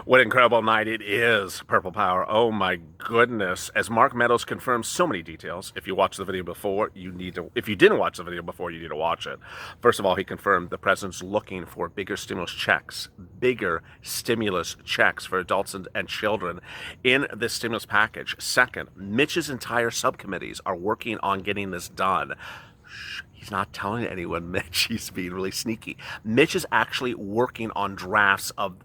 What an incredible night it is, Purple Power. Oh my goodness. As Mark Meadows confirms so many details. If you watched the video before, you need to, if you didn't watch the video before, you need to watch it. First of all, he confirmed the president's looking for bigger stimulus checks for adults and children in this stimulus package. Second, Mitch's entire subcommittees are working on getting this done. He's not telling anyone, Mitch. He's being really sneaky. Mitch is actually working on drafts of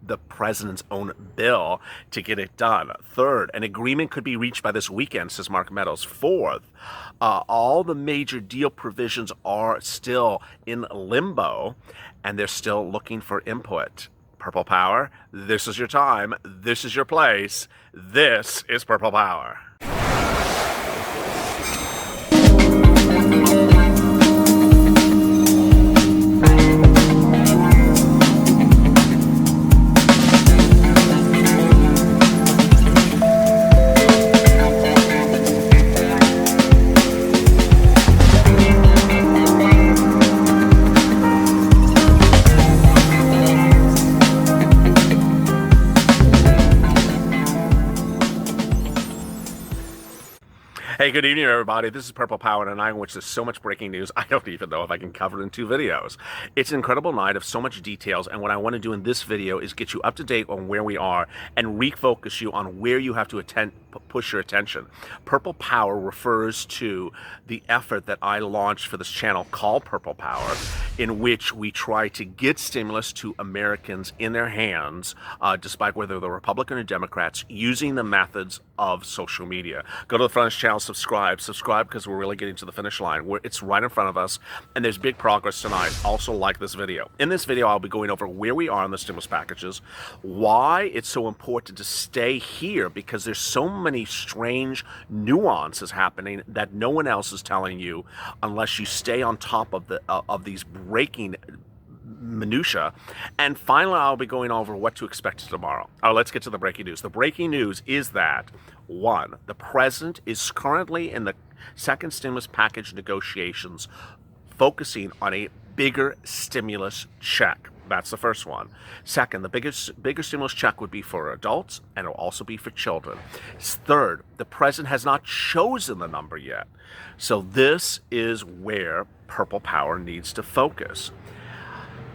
the president's own bill to get it done. Third, an agreement could be reached by this weekend, says Mark Meadows. Fourth, all the major deal provisions are still in limbo, and they're still looking for input. Purple Power, this is your time. This is your place. This is Purple Power. Hey, good evening, everybody. This is Purple Power, and a night in which there's so much breaking news, I don't even know if I can cover it in 2 videos. It's an incredible night of so much details, and what I want to do in this video is get you up to date on where we are and refocus you on where you have to push your attention. Purple Power refers to the effort that I launched for this channel called Purple Power, in which we try to get stimulus to Americans in their hands, despite whether they're Republican or Democrats, using the methods of social media. Go to the front of this channel, subscribe because we're really getting to the finish line. It's right in front of us, and there's big progress tonight. Also like this video. In this video, I'll be going over where we are in the stimulus packages, why it's so important to stay here, because there's so many strange nuances happening that no one else is telling you unless you stay on top of these breaking minutia. And finally, I'll be going over what to expect tomorrow. Let's get to the breaking news. The breaking news is that, 1, the president is currently in the second stimulus package negotiations focusing on a bigger stimulus check. That's the first one. Second, the bigger stimulus check would be for adults, and it'll also be for children. Third, the president has not chosen the number yet. So this is where Purple Power needs to focus.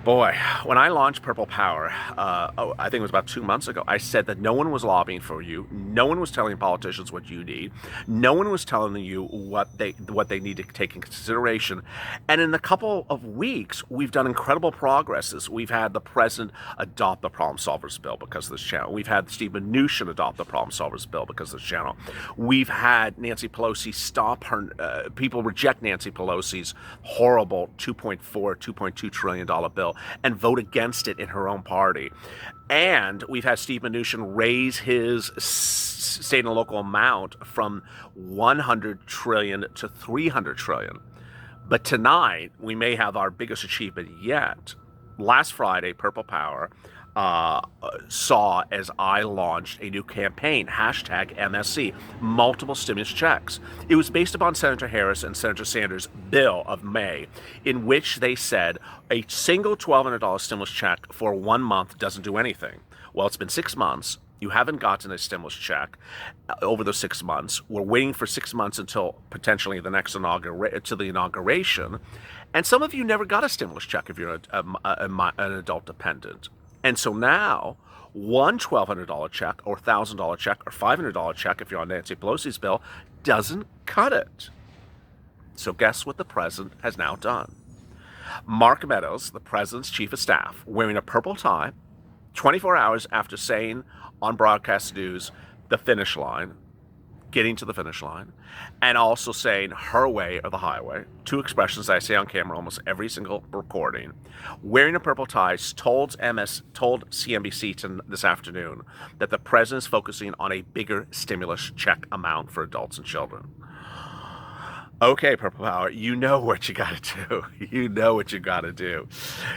Boy, when I launched Purple Power, I think it was about 2 months ago, I said that no one was lobbying for you. No one was telling politicians what you need. No one was telling you what they need to take in consideration. And in a couple of weeks, we've done incredible progresses. We've had the president adopt the Problem Solvers Bill because of this channel. We've had Steve Mnuchin adopt the Problem Solvers Bill because of this channel. We've had Nancy Pelosi stop her, people reject Nancy Pelosi's horrible $2.2 trillion bill and vote against it in her own party. And we've had Steve Mnuchin raise his state and local amount from $100 trillion to $300 trillion. But tonight, we may have our biggest achievement yet. Last Friday, Purple Power saw as I launched a new campaign, #MSC, multiple stimulus checks. It was based upon Senator Harris and Senator Sanders' bill of May, in which they said a single $1,200 stimulus check for 1 month doesn't do anything. Well, it's been 6 months. You haven't gotten a stimulus check over those 6 months. We're waiting for 6 months until potentially the next inauguration. And some of you never got a stimulus check if you're an adult dependent. And so now, one $1,200 check or $1,000 check or $500 check if you're on Nancy Pelosi's bill doesn't cut it. So guess what the president has now done? Mark Meadows, the president's chief of staff, wearing a purple tie, 24 hours after saying on broadcast news the finish line, getting to the finish line, and also saying her way or the highway, 2 expressions I say on camera almost every single recording, wearing a purple tie, told CNBC this afternoon that the president is focusing on a bigger stimulus check amount for adults and children. Okay, Purple Power, you know what you got to do. You know what you got to do.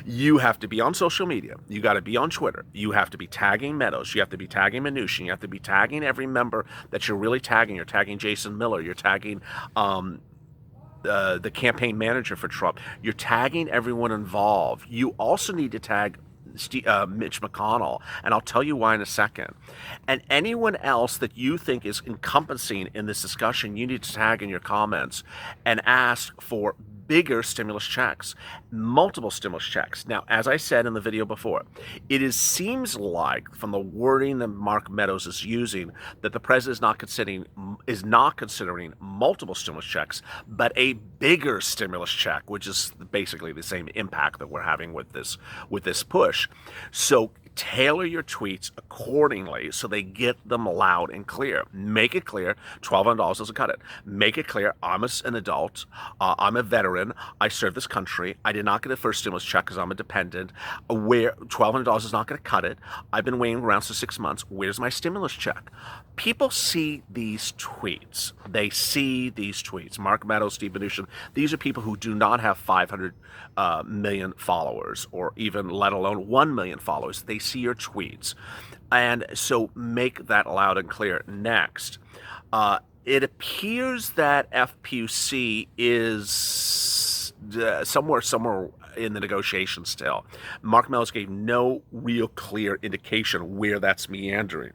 You have to be on social media. You got to be on Twitter. You have to be tagging Meadows. You have to be tagging Mnuchin. You have to be tagging every member that you're really tagging. You're tagging Jason Miller. You're tagging the campaign manager for Trump. You're tagging everyone involved. You also need to tag Mitch McConnell, and I'll tell you why in a second. And anyone else that you think is encompassing in this discussion, you need to tag in your comments and ask for bigger stimulus checks, multiple stimulus checks. Now, as I said in the video before, seems like from the wording that Mark Meadows is using that the president is not considering multiple stimulus checks, but a bigger stimulus check, which is basically the same impact that we're having with this push. So tailor your tweets accordingly so they get them loud and clear. Make it clear $1,200 doesn't cut it. Make it clear I'm an adult, I'm a veteran, I serve this country, I did not get a first stimulus check because I'm a dependent, where $1,200 is not going to cut it, I've been waiting around for 6 months, where's my stimulus check? People see these tweets. They see these tweets. Mark Meadows, Steve Mnuchin, these are people who do not have 500 million followers or even let alone 1 million followers. They see your tweets. And so make that loud and clear. Next, it appears that FPUC is somewhere in the negotiation still. Mark Meadows gave no real clear indication where that's meandering.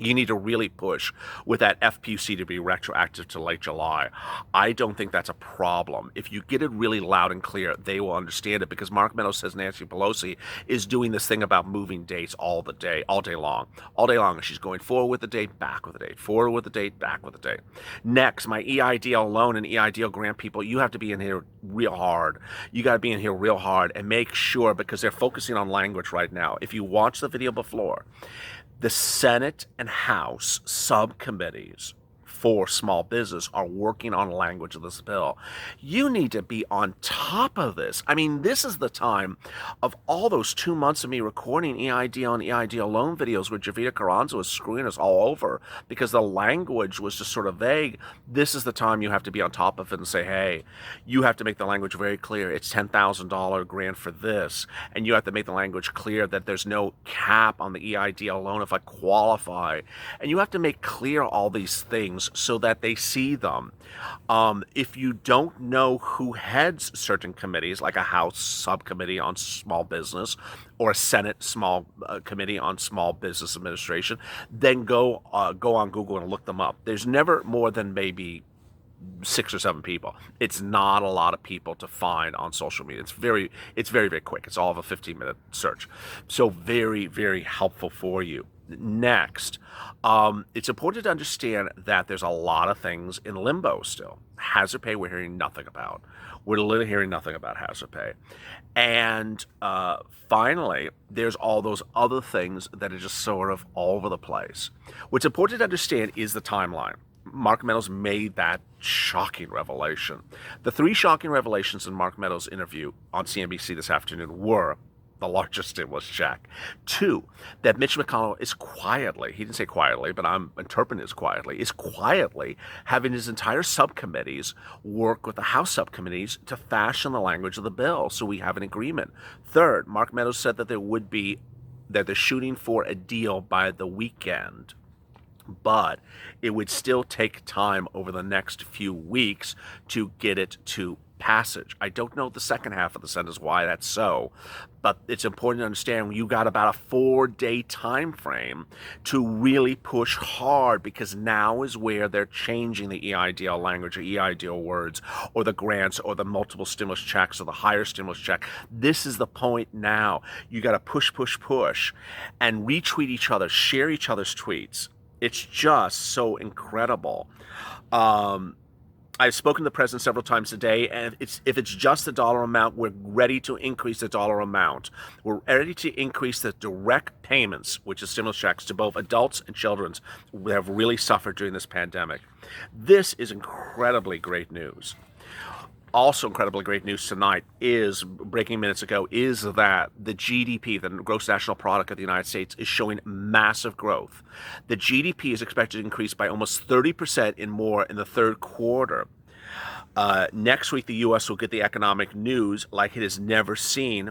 You need to really push with that FPUC to be retroactive to late July. I don't think that's a problem. If you get it really loud and clear, they will understand it, because Mark Meadows says Nancy Pelosi is doing this thing about moving dates all day long. And she's going forward with the date, back with the date, forward with the date, back with the date. Next, my EIDL loan and EIDL grant people, you have to be in here real hard. You got to be in here real hard and make sure, because they're focusing on language right now. If you watch the video before, the Senate and House subcommittees for small business are working on language of this bill. You need to be on top of this. I mean, this is the time of all those 2 months of me recording EIDL and EIDL loan videos where Javita Carranza was screwing us all over because the language was just sort of vague. This is the time you have to be on top of it and say, hey, you have to make the language very clear. It's $10,000 grant for this. And you have to make the language clear that there's no cap on the EIDL loan if I qualify. And you have to make clear all these things so that they see them. If you don't know who heads certain committees, like a House subcommittee on small business or a Senate small committee on small business administration, then go on Google and look them up. There's never more than maybe 6 or 7 people. It's not a lot of people to find on social media. It's very, very quick. It's all of a 15-minute search. So very, very helpful for you. Next, it's important to understand that there's a lot of things in limbo still. Hazard pay, we're hearing nothing about. We're literally hearing nothing about hazard pay. And finally, there's all those other things that are just sort of all over the place. What's important to understand is the timeline. Mark Meadows made that shocking revelation. The 3 shocking revelations in Mark Meadows' interview on CNBC this afternoon were: the largest stimulus check. 2, that Mitch McConnell is quietly, he didn't say quietly, but I'm interpreting it as is quietly having his entire subcommittees work with the House subcommittees to fashion the language of the bill so we have an agreement. 3rd, Mark Meadows said that they're shooting for a deal by the weekend, but it would still take time over the next few weeks to get it to passage. I don't know the second half of the sentence why that's so, but it's important to understand you got about a 4-day time frame to really push hard, because now is where they're changing the EIDL language or EIDL words or the grants or the multiple stimulus checks or the higher stimulus check. This is the point now. You got to push and retweet each other, share each other's tweets. It's just so incredible. I've spoken to the president several times today, and if it's just the dollar amount, we're ready to increase the dollar amount. We're ready to increase the direct payments, which is stimulus checks, to both adults and children who have really suffered during this pandemic. This is incredibly great news. Also incredibly great news tonight is, breaking minutes ago, is that the GDP, the gross national product of the United States, is showing massive growth. The GDP is expected to increase by almost 30% in the 3rd quarter. Next week, the U.S. will get the economic news like it has never seen,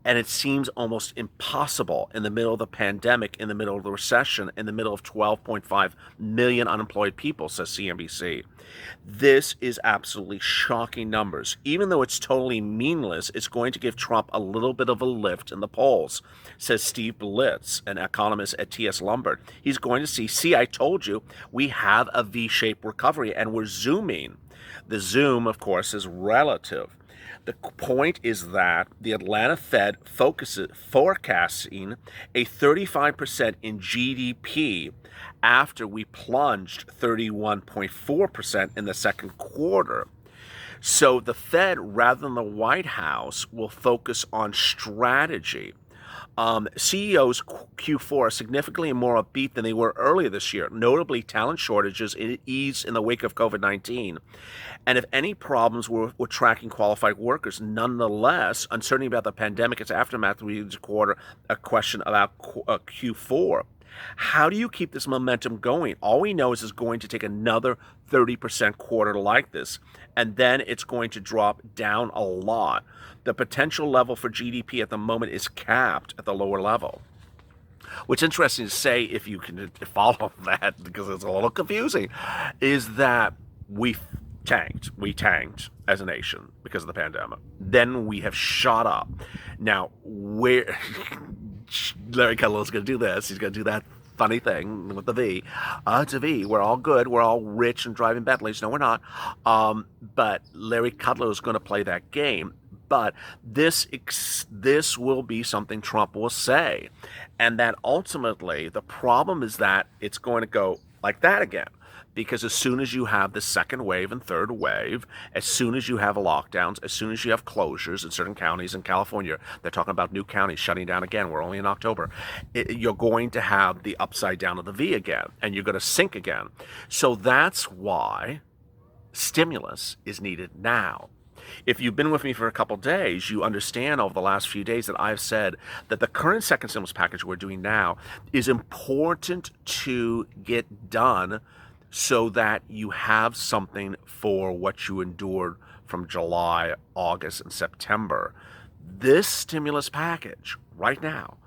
and it seems almost impossible in the middle of the pandemic, in the middle of the recession, in the middle of 12.5 million unemployed people, says CNBC. This is absolutely shocking numbers. Even though it's totally meaningless, it's going to give Trump a little bit of a lift in the polls, says Steve Blitz, an economist at T.S. Lombard. He's going to see, I told you, we have a V-shaped recovery, and we're zooming. The zoom, of course, is relative. The point is that the Atlanta Fed forecasting a 35% in GDP after we plunged 31.4% in the second quarter. So the Fed, rather than the White House, will focus on strategy. CEOs Q4 are significantly more upbeat than they were earlier this year. Notably, talent shortages eased in the wake of COVID-19. And if any problems were tracking qualified workers, nonetheless, uncertainty about the pandemic, its aftermath, leads a question about Q4. How do you keep this momentum going? All we know is it's going to take another 30% quarter like this, and then it's going to drop down a lot. The potential level for GDP at the moment is capped at the lower level. What's interesting to say, if you can follow that, because it's a little confusing, is that we tanked as a nation because of the pandemic. Then we have shot up. Now, where Larry Kudlow's going to do this, he's going to do that funny thing with the V. It's a V. We're all good. We're all rich and driving Bentleys. No, we're not. But Larry Kudlow is going to play that game. But this will be something Trump will say. And that ultimately, the problem is that it's going to go like that again. Because as soon as you have the second wave and third wave, as soon as you have lockdowns, as soon as you have closures in certain counties in California, they're talking about new counties shutting down again. We're only in October. You're going to have the upside down of the V again, and you're going to sink again. So that's why stimulus is needed now. If you've been with me for a couple days, you understand over the last few days that I've said that the current second stimulus package we're doing now is important to get done so that you have something for what you endured from July, August, and September. This stimulus package right now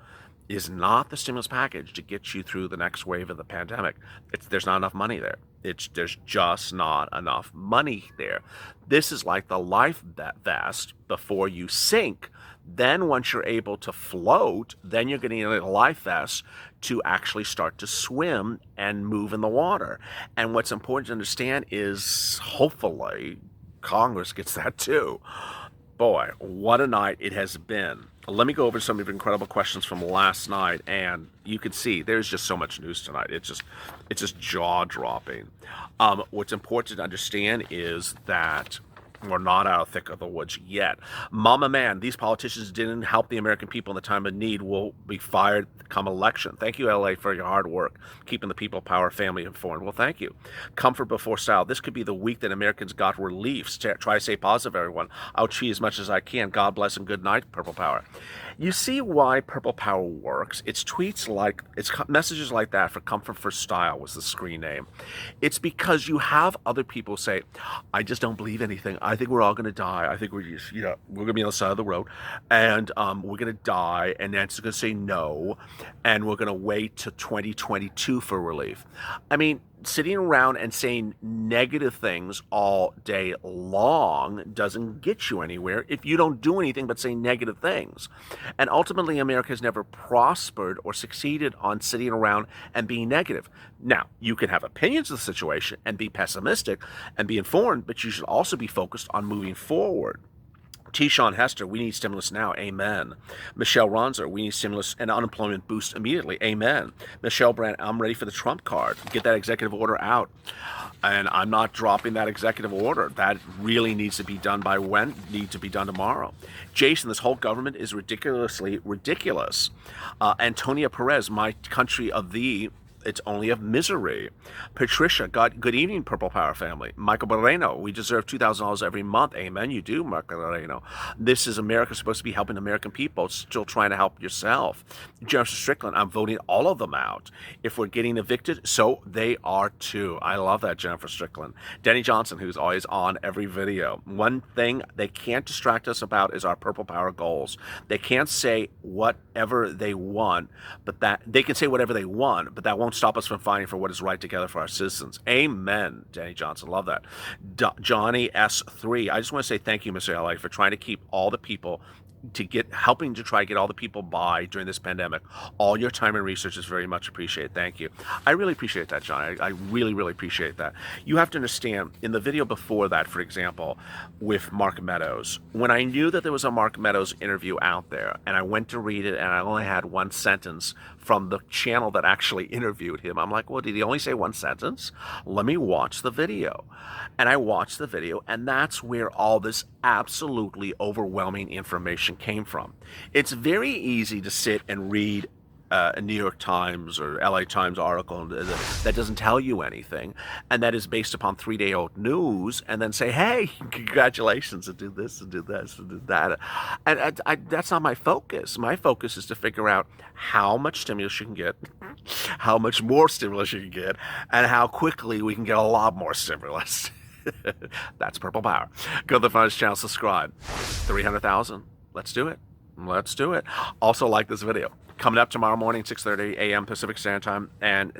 is not the stimulus package to get you through the next wave of the pandemic. There's not enough money there. There's just not enough money there. This is like the life vest before you sink. Then once you're able to float, then you're getting a life vest to actually start to swim and move in the water. And what's important to understand is hopefully Congress gets that too. Boy, what a night it has been. Let me go over some of your incredible questions from last night, and you can see there's just so much news tonight. It's just jaw-dropping. What's important to understand is that we're not out of the thick of the woods yet. Mama man, these politicians didn't help the American people in the time of need, will be fired come election. Thank you, LA, for your hard work, keeping the people power family informed. Well, thank you. Comfort before style. This could be the week that Americans got relief. Try to stay positive, everyone. I'll cheat as much as I can. God bless and good night, Purple Power. You see why Purple Power works. It's tweets like, it's messages like that for Comfort for Style was the screen name. It's because you have other people say, I just don't believe anything. I think we're all going to die. I think we're just, we're going to be on the side of the road and we're going to die. And Nancy's going to say no. And we're going to wait to 2022 for relief. I mean, sitting around and saying negative things all day long doesn't get you anywhere if you don't do anything but say negative things. And ultimately, America has never prospered or succeeded on sitting around and being negative. Now, you can have opinions of the situation and be pessimistic and be informed, but you should also be focused on moving forward. T-Shawn Hester, we need stimulus now. Amen. Michelle Ronzer, we need stimulus and unemployment boost immediately. Amen. Michelle Brandt, I'm ready for the Trump card. Get that executive order out. And I'm not dropping that executive order. That really needs to be done by when? Needs to be done tomorrow. Jason, this whole government is ridiculously ridiculous. Antonia Perez, my country of thee, it's only of misery. Patricia, good evening, Purple Power family. Michael Moreno, we deserve $2,000 every month. Amen, you do, Michael Moreno. This is America supposed to be helping American people, still trying to help yourself. Jennifer Strickland, I'm voting all of them out. If we're getting evicted, so they are too. I love that, Jennifer Strickland. Denny Johnson, who's always on every video. One thing they can't distract us about is our Purple Power goals. They can't say whatever they want, but that they can say whatever they want, but that won't stop us from fighting for what is right together for our citizens. Amen, Danny Johnson. Love that. Johnny S3. I just want to say thank you, Mr. LA, for trying to keep all the people helping to try to get all the people by during this pandemic. All your time and research is very much appreciated. Thank you. I really appreciate that, John. I really, really appreciate that. You have to understand, in the video before that, for example, with Mark Meadows, when I knew that there was a Mark Meadows interview out there, and I went to read it, and I only had one sentence from the channel that actually interviewed him, I'm like, well, did he only say one sentence? Let me watch the video. And I watched the video, and that's where all this absolutely overwhelming information came from. It's very easy to sit and read a New York Times or LA Times article that doesn't tell you anything, and that is based upon 3-day-old news, and then say, hey, congratulations, and do this and do this and do that. And that's not my focus. My focus is to figure out how much stimulus you can get, how much more stimulus you can get, and how quickly we can get a lot more stimulus. That's Purple Power. Go to the Finance channel, subscribe. 300,000. Let's do it. Let's do it. Also, like this video. Coming up tomorrow morning, 6:30 a.m. Pacific Standard Time, and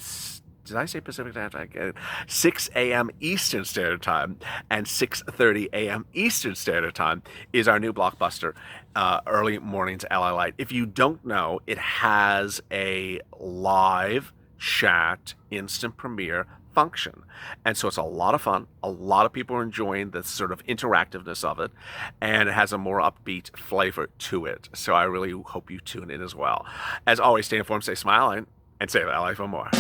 did I say Pacific Standard Time? 6 a.m. Eastern Standard Time and 6:30 a.m. Eastern Standard Time is our new blockbuster, Early Mornings LALATE. If you don't know, it has a live chat instant premiere function. And so it's a lot of fun. A lot of people are enjoying the sort of interactiveness of it, and it has a more upbeat flavor to it. So I really hope you tune in as well. As always, stay informed, stay smiling, and save LA for more.